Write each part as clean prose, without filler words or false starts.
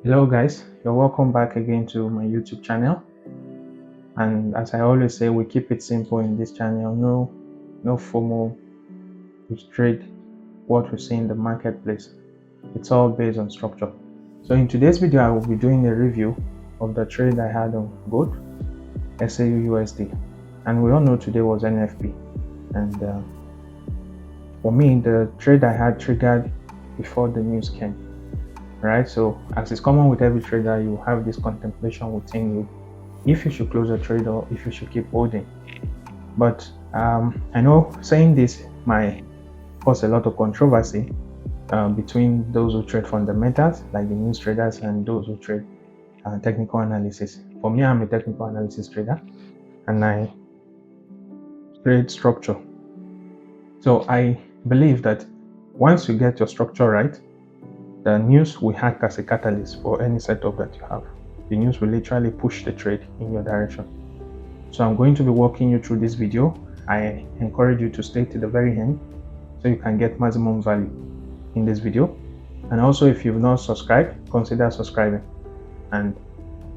Hello guys, you're welcome back again to my YouTube channel. And as I always say, we keep it simple in this channel. No FOMO. We trade what we see in the marketplace. It's all based on structure. So in today's video, I will be doing a review of the trade I had on gold, Xauusd. And we all know today was NFP. And for me, the trade I had triggered before the news came. Right, so as is common with every trader, you have this contemplation within you if you should close a trade or if you should keep holding. But I know saying this might cause a lot of controversy between those who trade fundamentals, like the news traders, and those who trade technical analysis. For me, I'm a technical analysis trader and I trade structure. So I believe that once you get your structure right, the news will act as a catalyst for any setup that you have. The news will literally push the trade in your direction. So I'm going to be walking you through this video. I encourage you to stay to the very end so you can get maximum value in this video. And also, if you've not subscribed, consider subscribing and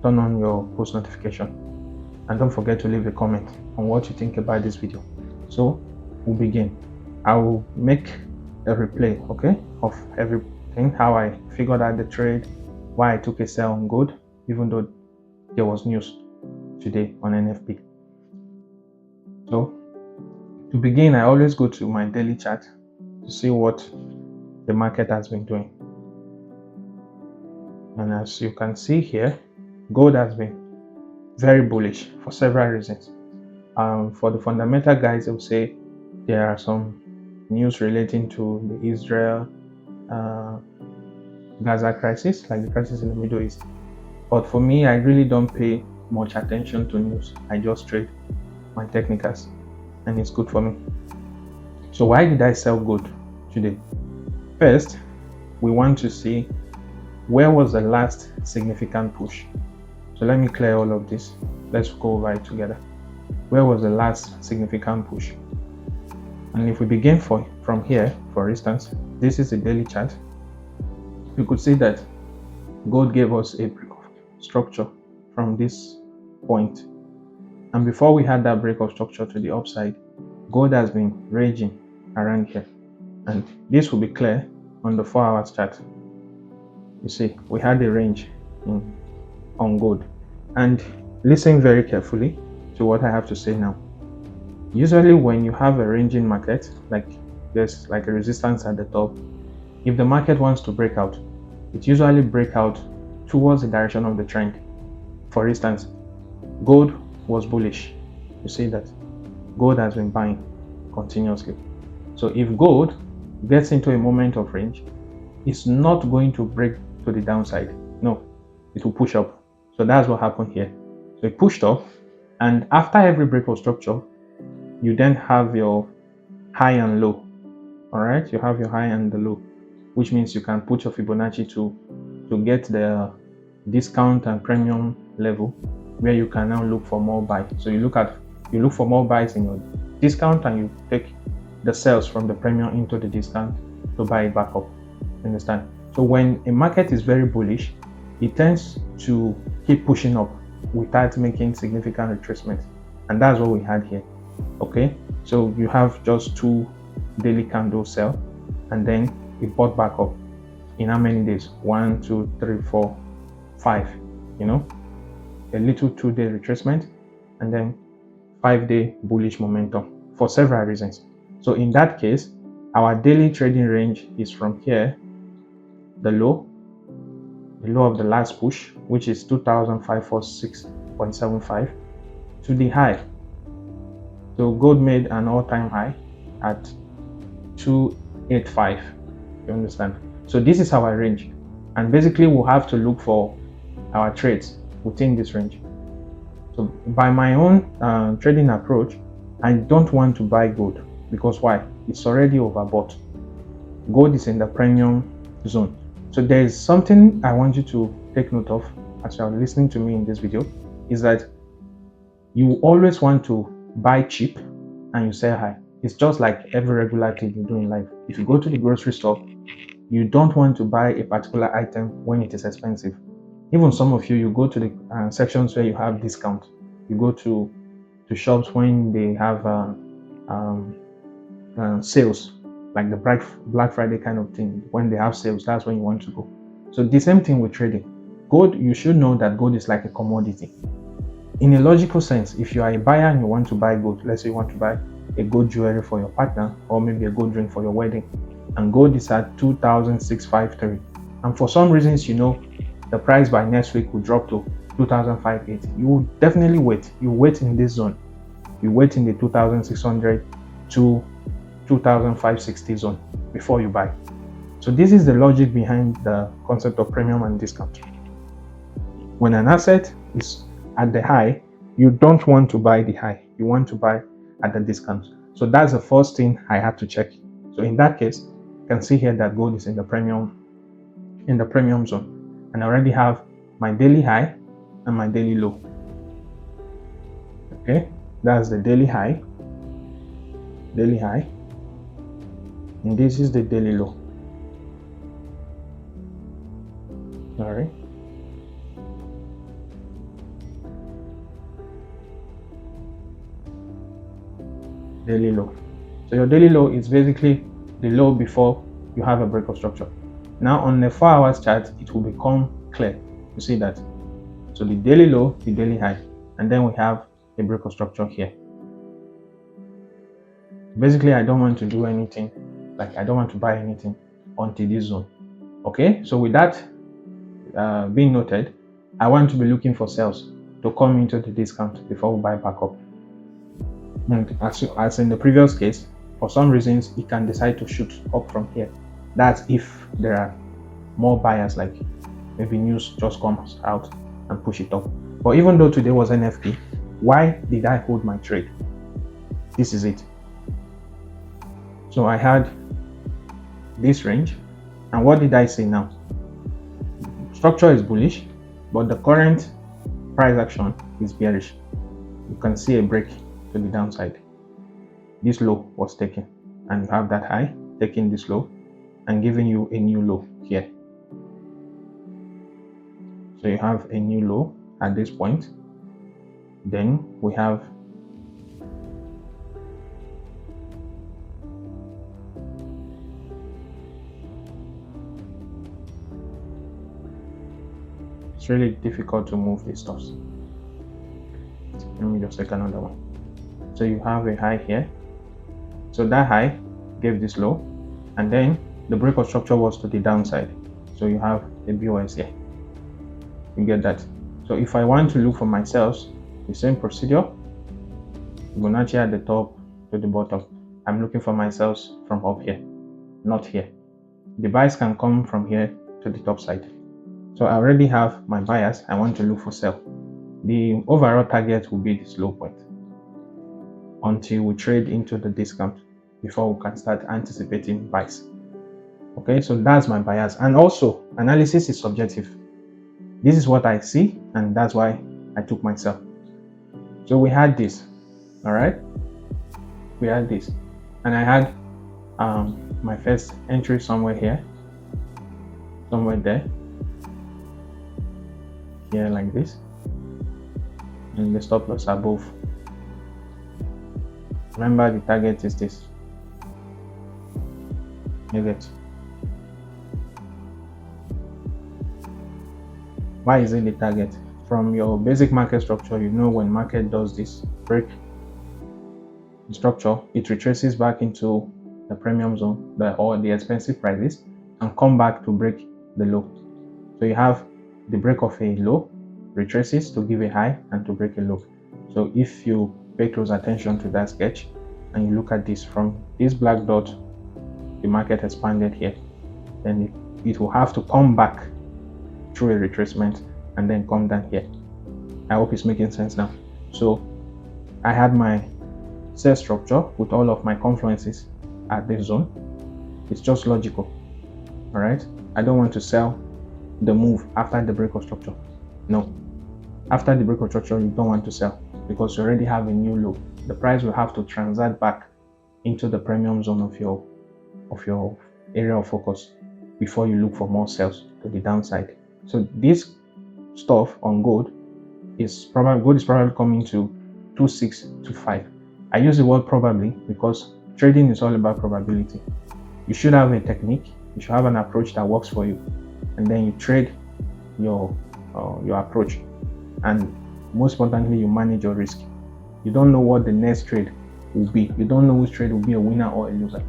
turn on your post notification. And don't forget to leave a comment on what you think about this video. So we'll begin. I will make a replay, okay, of everything, how I figured out the trade, why I took a sell on gold, even though there was news today on NFP. So to begin, I always go to my daily chart to see what the market has been doing. And as you can see here, gold has been very bullish for several reasons. For the fundamental guys, I would say there are some news relating to the Israel Gaza crisis, like the crisis in the Middle East. But for me, I really don't pay much attention to news. I just trade my technicals and it's good for me. So why did I sell gold today? First, we want to see where was the last significant push. So let me clear all of this. Let's go over it together. Where was the last significant push? And if we begin from here, for instance, this is a daily chart. You could see that gold gave us a break of structure from this point. And before we had that break of structure to the upside, gold has been raging around here. And this will be clear on the 4 hours chart. You see, we had a range on gold. And listen very carefully to what I have to say now. Usually when you have a ranging market, like there's like a resistance at the top, if the market wants to break out, it usually breaks out towards the direction of the trend. For instance, gold was bullish. You see that gold has been buying continuously. So if gold gets into a moment of range, it's not going to break to the downside. No, it will push up. So that's what happened here. So it pushed up, and after every break of structure, you then have your high and low. All right, you have your high and the low, which means you can put your Fibonacci to get the discount and premium level where you can now look for more buy. So you look for more buys in your discount and you take the sales from the premium into the discount to buy it back up. Understand? So when a market is very bullish, it tends to keep pushing up without making significant retracements, and that's what we had here. Okay, so you have just 2 daily candle sell, and then it bought back up in how many days? 1, 2, 3, 4, 5. You know, a little 2-day retracement, and then 5-day bullish momentum for several reasons. So in that case, our daily trading range is from here, the low of the last push, which is 2,546.75, to the high. So gold made an all-time high at 285. You understand? So this is our range, and basically we'll have to look for our trades within this range. So by my own trading approach, I don't want to buy gold because why? It's already overbought. Gold is in the premium zone. So there is something I want you to take note of as you are listening to me in this video, is that you always want to buy cheap and you sell high. It's just like every regular thing you do in life. If you go to the grocery store, you don't want to buy a particular item when it is expensive. Even some of you, you go to the sections where you have discount. You go to shops when they have sales, like the Black Friday kind of thing. When they have sales, that's when you want to go. So the same thing with trading. Gold, you should know that gold is like a commodity. In a logical sense, if you are a buyer and you want to buy gold, let's say you want to buy a gold jewelry for your partner, or maybe a gold ring for your wedding, and gold is at 2,653, and for some reasons, you know, the price by next week will drop to 2,580, you will definitely wait. You wait in this zone. You wait in the 2,600 to 2,560 zone before you buy. So this is the logic behind the concept of premium and discount. When an asset is at the high, you don't want to buy the high. You want to buy at the discount. So that's the first thing I had to check. So in that case, you can see here that gold is in the premium zone, and I already have my daily high and my daily low. Okay, that's the daily high, and this is the daily low. All right. Daily low. So your daily low is basically the low before you have a break of structure. Now on the 4 hours chart, it will become clear. You see that. So the daily low, the daily high, and then we have a break of structure here. Basically, I don't want to do anything, like I don't want to buy anything until this zone. Okay, so with that being noted, I want to be looking for sales to come into the discount before we buy back up. And as in the previous case, for some reasons, it can decide to shoot up from here. That's if there are more buyers, like maybe news just comes out and push it up. But even though today was NFP, why did I hold my trade? This is it. So I had this range, and what did I say now? Structure is bullish, but the current price action is bearish. You can see a break to the downside. This low was taken, and you have that high taking this low and giving you a new low here. So you have a new low at this point. Then we have it's really difficult to move these stuffs. Let me just take another one. So you have a high here. So that high gave this low, and then the break of structure was to the downside. So you have a BOS here. You get that. So if I want to look for my sales, the same procedure. Fibonacci at the top to the bottom. I'm looking for my sales from up here, not here. The buys can come from here to the top side. So I already have my buyers. I want to look for sell. The overall target will be this low point until we trade into the discount before we can start anticipating buys. Okay, so that's my buyers. And also, analysis is subjective. This is what I see, and that's why I took my sell. So we had this, all right? We had this, and I had my first entry somewhere here, somewhere there, here like this, and the stop loss above. Remember, the target is this. You get. Why is it the target? From your basic market structure, you know when market does this break the structure, it retraces back into the premium zone, or the expensive prices, and come back to break the low. So you have the break of a low, retraces to give a high and to break a low. So if you pay close attention to that sketch and you look at this, from this black dot, the market expanded here, then it will have to come back through a retracement and then come down here. I hope it's making sense now. So I had my sell structure with all of my confluences at this zone. It's just logical. All right, I don't want to sell the move after the break of structure. No, after the break of structure, you don't want to sell because you already have a new low. The price will have to transact back into the premium zone of your area of focus before you look for more sales to the downside. So this stuff on gold is probably coming to 2625. I use the word probably because trading is all about probability. You should have a technique, you should have an approach that works for you, and then you trade your approach, and most importantly, you manage your risk. You don't know what the next trade will be. You don't know which trade will be a winner or a loser.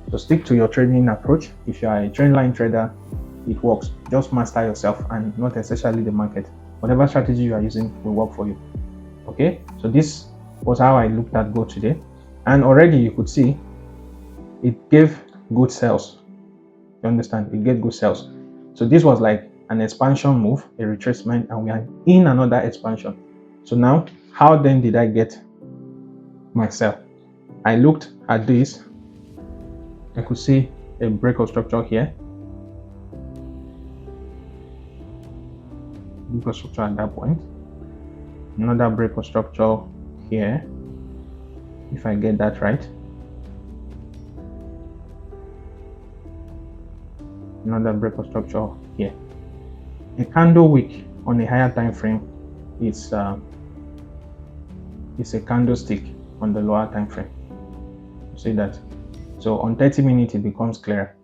So stick to your trading approach. If you are a trend line trader, it works. Just master yourself and not essentially the market. Whatever strategy you are using will work for you. Okay, so this was how I looked at gold today, and already you could see it gave good sales. You understand? It gave good sales. So this was like an expansion move, a retracement, and we are in another expansion. So now, how then did I get my sell? I looked at this. I could see a breakout structure here. Breakout structure at that point. Another breakout structure here, if I get that right. Another breakout structure here. A candle wick on a higher time frame is a candlestick on the lower time frame. You see that? So on 30 minutes it becomes clearer.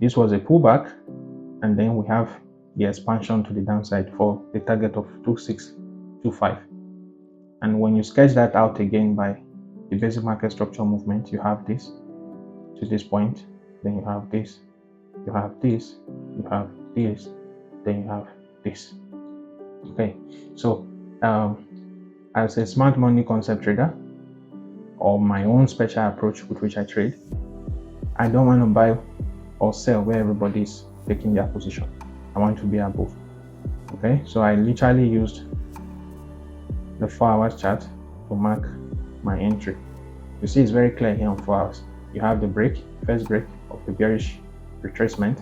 This was a pullback, and then we have the expansion to the downside for the target of 2625. And when you sketch that out again by the basic market structure movement, you have this to this point, then you have this, you have this, you have this, then you have this. Okay, so as a smart money concept trader, or my own special approach with which I trade, I don't want to buy or sell where everybody is taking their position. I want to be above. Okay, so I literally used the 4 hours chart to mark my entry. You see, it's very clear here on 4 hours. You have the break, first break of the bearish retracement,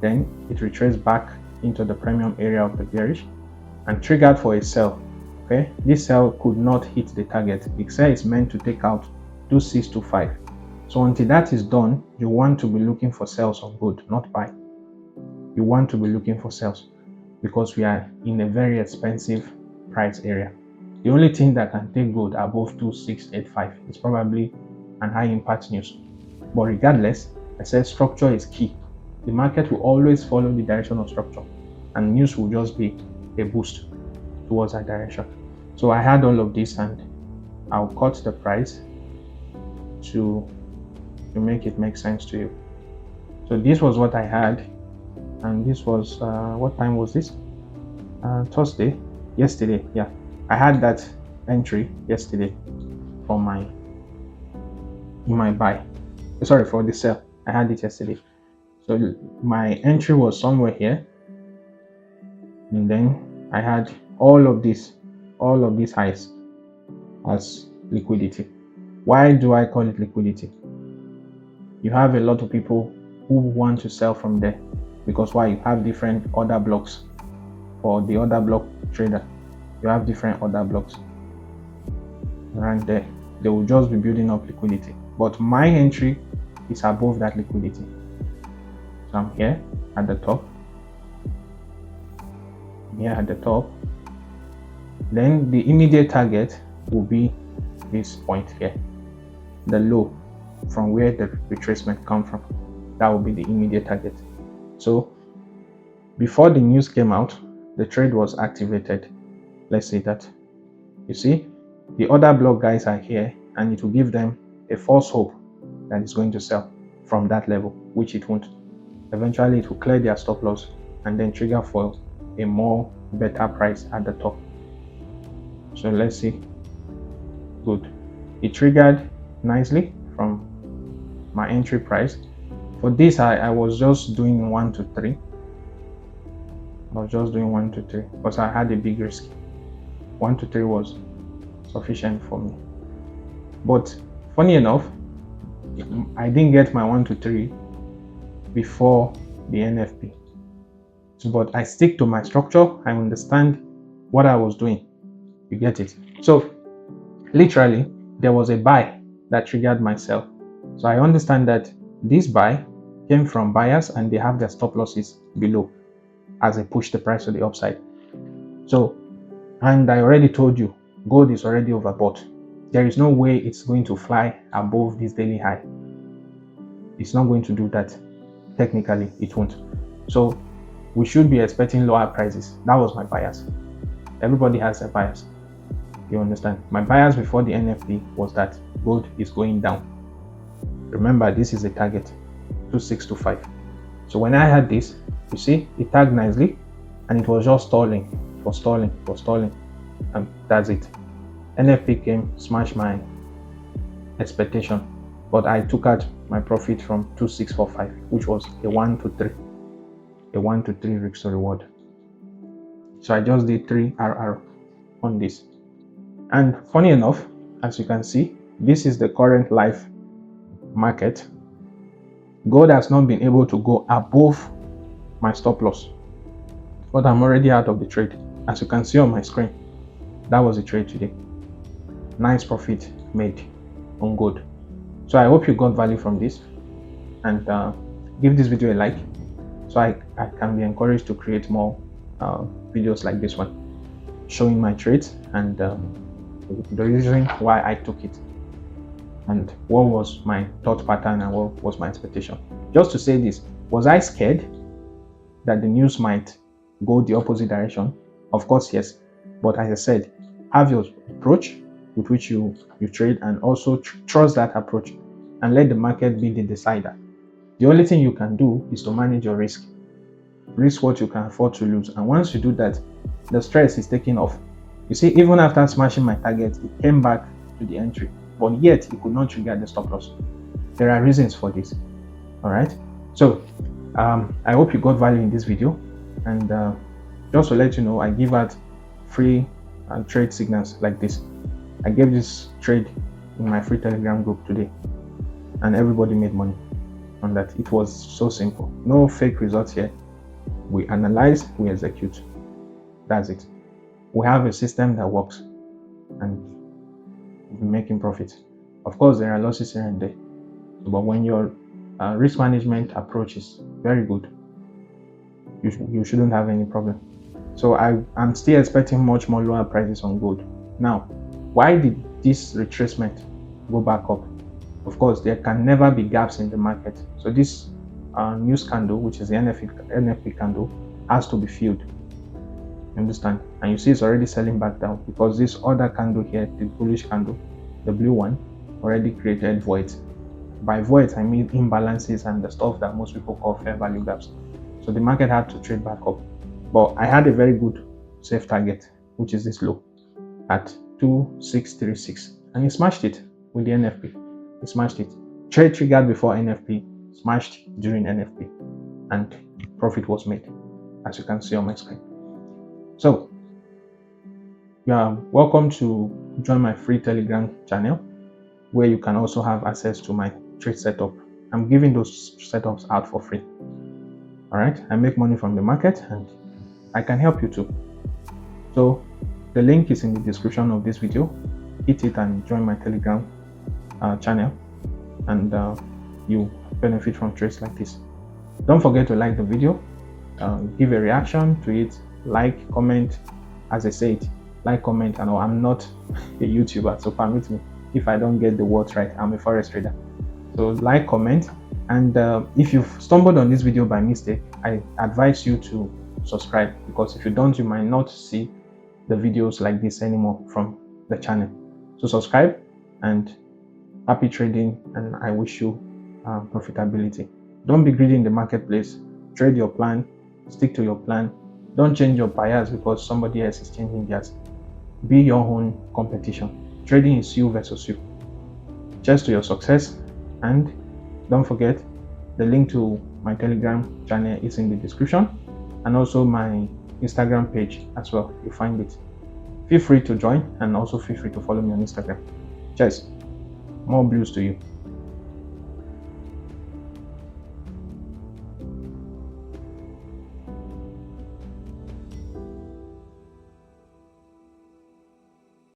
then it retraced back into the premium area of the bearish and triggered for a sell. Okay, this sell could not hit the target. The sell is meant to take out 2625. So until that is done, you want to be looking for sells on gold, not buy. You want to be looking for sells because we are in a very expensive price area. The only thing that can take gold above 2685 is probably an high impact news. But regardless, I said structure is key. The market will always follow the direction of structure, and news will just be a boost towards that direction. So I had all of this, and I'll cut the price to make it make sense to you. So this was what I had, and this was what time was this? Thursday, yesterday. Yeah, I had that entry yesterday for my buy. Sorry, for the sell. I had it yesterday. So my entry was somewhere here, and then I had all of these highs as liquidity. Why do I call it liquidity? You have a lot of people who want to sell from there because why? You have different order blocks. For the order block trader, you have different order blocks right there. They will just be building up liquidity, but my entry is above that liquidity. So I'm here at the top, then the immediate target will be this point here, the low from where the retracement come from. That will be the immediate target. So before the news came out, the trade was activated. Let's say that. You see, the other block guys are here, and it will give them a false hope that it's going to sell from that level, which it won't. Eventually it will clear their stop loss and then trigger for a more better price at the top. So let's see. Good, it triggered nicely from my entry price. For this, I was just doing 1 to 3. I was just doing 1 to 3 because I had a big risk. 1 to 3 was sufficient for me. But funny enough, I didn't get my 1 to 3 before the NFP. But I stick to my structure. I understand what I was doing. You get it? So literally, there was a buy that triggered my sell. So I understand that this buy came from buyers and they have their stop losses below as they push the price to the upside. So, and I already told you, gold is already overbought. There is no way it's going to fly above this daily high. It's not going to do that. Technically, it won't. So we should be expecting lower prices. That was my bias. Everybody has a bias. You understand? My bias before the NFP was that gold is going down. Remember, this is a target, 2625. So when I had this, you see, it tagged nicely and it was just stalling. It was stalling, and that's it. NFP came, smashed my expectation, but I took out my profit from 2645, which was a 1 to 3 risk to reward. So I just did 3 RR on this. And funny enough, as you can see, this is the current live market. Gold has not been able to go above my stop loss, but I'm already out of the trade. As you can see on my screen, that was the trade today. Nice profit made on gold. So I hope you got value from this, and give this video a like so I can be encouraged to create more videos like this one, showing my trades and the reason why I took it and what was my thought pattern and what was my expectation. Just to say this, was I scared that the news might go the opposite direction? Of course, yes. But as I said, have your approach with which you trade, and also trust that approach and let the market be the decider. The only thing you can do is to manage your risk. Risk what you can afford to lose, and once you do that, the stress is taken off. You see, even after smashing my target, it came back to the entry, but yet it could not trigger the stop loss. There are reasons for this. All right, so I hope you got value in this video, and just to let you know, I give out free trade signals like this. I gave this trade in my free Telegram group today, and everybody made money on that. It was so simple. No fake results here. We analyze, we execute. That's it. We have a system that works, and we're making profit. Of course, there are losses here and there, but when your risk management approach is very good, you shouldn't have any problem. So I'm still expecting much more lower prices on gold. Now, why did this retracement go back up? Of course, there can never be gaps in the market. So this news candle, which is the NFP candle, has to be filled. You understand? And you see it's already selling back down because this other candle here, the bullish candle, the blue one, already created voids. By voids, I mean imbalances and the stuff that most people call fair value gaps. So the market had to trade back up. But I had a very good safe target, which is this low at 2636, and it smashed it with the NFP. It smashed it. Trade triggered before NFP, smashed during NFP, and profit was made, as you can see on my screen. So you are welcome to join my free Telegram channel, where you can also have access to my trade setup. I'm giving those setups out for free. All right, I make money from the market, and I can help you too. So the link is in the description of this video. Hit it and join my Telegram channel, and you benefit from trades like this. Don't forget to like the video, give a reaction to it, like, comment. As I said, like, comment. I know I'm not a YouTuber, so permit me if I don't get the words right. I'm a Forex trader. So like, comment, and if you've stumbled on this video by mistake, I advise you to subscribe, because if you don't, you might not see the videos like this anymore from the channel. So subscribe, and happy trading, and I wish you profitability. Don't be greedy in the marketplace. Trade your plan, stick to your plan. Don't change your bias because somebody else is changing theirs. Be your own competition. Trading is you versus you. Cheers to your success, and don't forget, the link to my Telegram channel is in the description, and also my Instagram page as well. You find it. Feel free to join, and also feel free to follow me on Instagram. Cheers. More blues to you.